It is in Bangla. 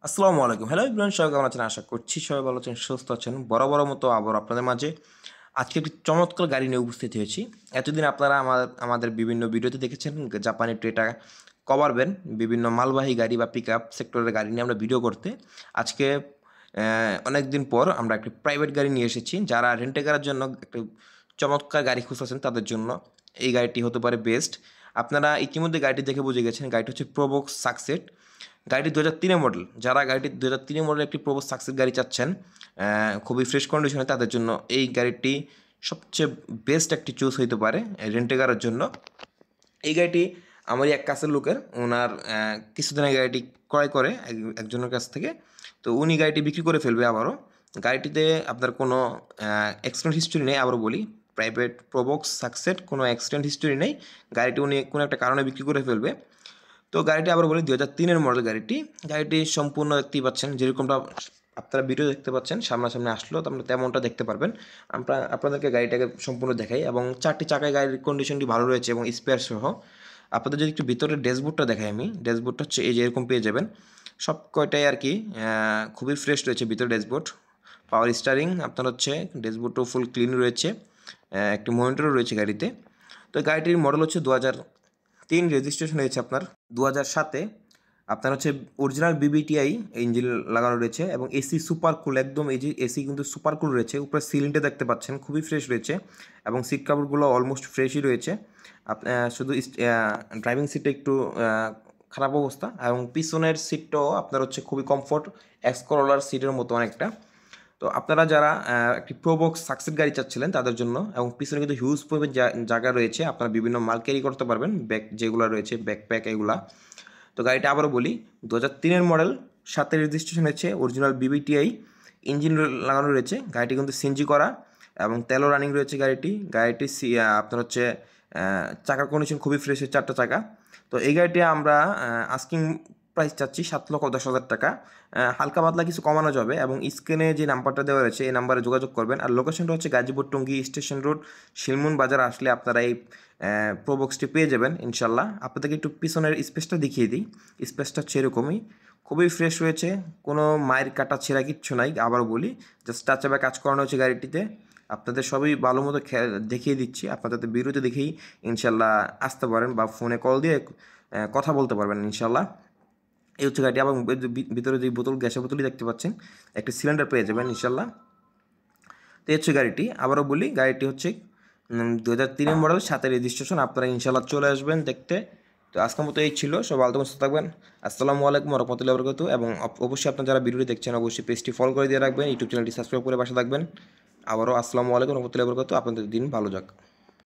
আসসালামু আলাইকুম। হ্যালো এভরিওয়ান, সবাই কেমন আছেন? আশা করছি সবাই ভালো আছেন, সুস্থ আছেন। বরাবরের মতো আবার আপনাদের মাঝে আজকে একটি চমৎকার গাড়ি নিয়ে উপস্থিত হয়েছি। এতদিন আপনারা আমাদের বিভিন্ন ভিডিওতে দেখেছেন জাপানি টয়োটা কভার ভ্যান, বিভিন্ন মালবাহী গাড়ি বা পিকআপ সেক্টরের গাড়ি নিয়ে আমরা ভিডিও করতে। আজকে অনেক দিন পর আমরা একটি প্রাইভেট গাড়ি নিয়ে এসেছি। যারা রেন্টে করার জন্য একটি চমৎকার গাড়ি খুঁজতেছেন তাদের জন্য এই গাড়িটি হতে পারে বেস্ট। আপনারা ইতিমধ্যে গাড়িটি দেখে বুঝে গেছেন, গাড়িটি হচ্ছে প্রোবক্স সাকসেট। গাড়িটি 2003 মডেল। যারা গাড়িটি 2003 মডেল একটি প্রোবক্স সাকসেস গাড়ি চাচ্ছেন খুবই ফ্রেশ কন্ডিশনে, তাদের জন্য এই গাড়িটি সবচেয়ে বেস্ট একটি চুজ হইতে পারে রেন্টে করার জন্য। এই গাড়িটি আমারই এক কাছের লোকের, ওনার কিছুদিন আগে গাড়িটি ক্রয় করে একজনের কাছ থেকে। তো উনি গাড়িটি বিক্রি করে ফেলবে আবারও। গাড়িটিতে আপনার কোনো অ্যাক্সিডেন্ট হিস্ট্রি নেই। আবারও বলি, প্রাইভেট প্রোবক্স সাকসেট, কোনো অ্যাক্সিডেন্ট হিস্ট্রি নেই। গাড়িটি উনি কোনো একটা কারণে বিক্রি করে ফেলবে। তো গাড়িটি আবার বলি 2003 মডেল গাড়িটি। গাড়িটি সম্পূর্ণ দেখতেই পাচ্ছেন, যেরকমটা আপনারা ভিডিও দেখতে পাচ্ছেন, সামনাসামনি আসলেও আপনারা তেমনটা দেখতে পারবেন। আমরা আপনাদেরকে গাড়িটাকে সম্পূর্ণ দেখাই, এবং 4টি চাকায় গাড়ির কন্ডিশনটি ভালো রয়েছে এবং স্পেয়ার সহ। আপনাদের যদি একটু ভিতরের ড্যাশবোর্ডটা দেখাই, আমি ড্যাশবোর্ডটা হচ্ছে এই যে এরকম পেয়ে যাবেন। সব কয়টাই আর কি খুবই ফ্রেশ রয়েছে ভিতরে ড্যাশবোর্ড। পাওয়ার স্টারিং আপনার হচ্ছে, ড্যাশবোর্ডটাও ফুল ক্লিন রয়েছে, একটি মনিটরও রয়েছে গাড়িতে। তো গাড়িটির মডেল হচ্ছে 2003, রেজিস্ট্রেশন হয়েছে আপনার 2007-এ। আপনার হচ্ছে অরিজিনাল বিবিটিআই ইঞ্জিন লাগানো রয়েছে, এবং এসি সুপার কুল, একদম এই যে এসি কিন্তু সুপার কুল রয়েছে। উপরে সিলিংটা দেখতে পাচ্ছেন খুবই ফ্রেশ রয়েছে, এবং সিট কাভারগুলো অলমোস্ট ফ্রেশই রয়েছে। শুধু ড্রাইভিং সিটটা একটু খারাপ অবস্থা, এবং পিছনের সিটটাও আপনার হচ্ছে খুবই কমফোর্ট, এক্সকরোলার সিটের মতো অনেকটা। তো আপনারা যারা একটি প্রোবক্স সাকসেস গাড়ি চাচ্ছিলেন তাদের জন্য, এবং পিছনে কিন্তু হিউজ পরিমাণ জায়গা রয়েছে, আপনারা বিভিন্ন মাল ক্যারি করতে পারবেন, ব্যাগ যেগুলো রয়েছে ব্যাকপ্যাক এগুলা। তো গাড়িটা আবারও বলি 2003 মডেল, 7-এ রেজিস্ট্রেশন হয়েছে, অরিজিনাল বিবিটিআই ইঞ্জিন লাগানো রয়েছে। গাড়িটি কিন্তু সিএনজি করা, এবং তেলও রানিং রয়েছে গাড়িটি আপনার হচ্ছে চাকার কন্ডিশন খুবই ফ্রেশ, 4টা চাকা। তো এই গাড়িটি আমরা আস্কিং প্রাইস চাচ্ছি 7,10,000 টাকা। হালকা পাতলা কিছু কমানো যাবে, এবং স্ক্রিনে যে নাম্বারটা দেওয়া রয়েছে এই নাম্বারে যোগাযোগ করবেন। আর লোকেশনটা হচ্ছে গাজীপুর টঙ্গী স্টেশন রোড, শিলমুন বাজার আসলে আপনারা এই প্রোবক্সটি পেয়ে যাবেন ইনশাল্লাহ। আপনাদেরকে একটু পিছনের স্পেসটা দেখিয়ে দিই। স্পেসটা হচ্ছে এরকমই, খুবই ফ্রেশ রয়েছে, কোনো মায়ের কাটা ছেঁড়া কিচ্ছু নাই। আবারও বলি, জাস্ট টাচআপে কাজ করানো হয়েছে গাড়িটিতে। আপনাদের সবই ভালো মতো দেখিয়ে দিচ্ছি, আপনাদের বিরুদ্ধে দেখেই ইনশাল্লাহ আসতে পারেন, বা ফোনে কল দিয়ে কথা বলতে পারবেন ইনশাল্লাহ। এই হচ্ছে গাড়িটি, এবং ভিতরে যে বোতল, গ্যাসের বোতলই দেখতে পাচ্ছেন, একটি সিলিন্ডার পেয়ে যাবেন ইনশাল্লাহ। তো এই হচ্ছে গাড়িটি। আবারও বলি, গাড়িটি হচ্ছে 2003 মডেল, 7-এ রেজিস্ট্রেশন। আপনারা ইনশাল্লাহ চলে আসবেন দেখতে। তো আজকের মতো এই ছিল, সব ভালো থাকবেন। আসসালামু আলাইকুম রহমতুল্লাহি ওয়া বারাকাতুহু। এবং অবশ্যই আপনারা যারা ভিডিওটি দেখছেন অবশ্যই পেজটি ফলো করে দিয়ে রাখবেন, ইউটিউব চ্যানেলটি সাবস্ক্রাইব করে পাশে থাকবেন। আবারও আসসালামু আলাইকুম রহমতুল্লাহি ওয়া বারাকাতুহু। আপনাদের দিন ভালো যাক।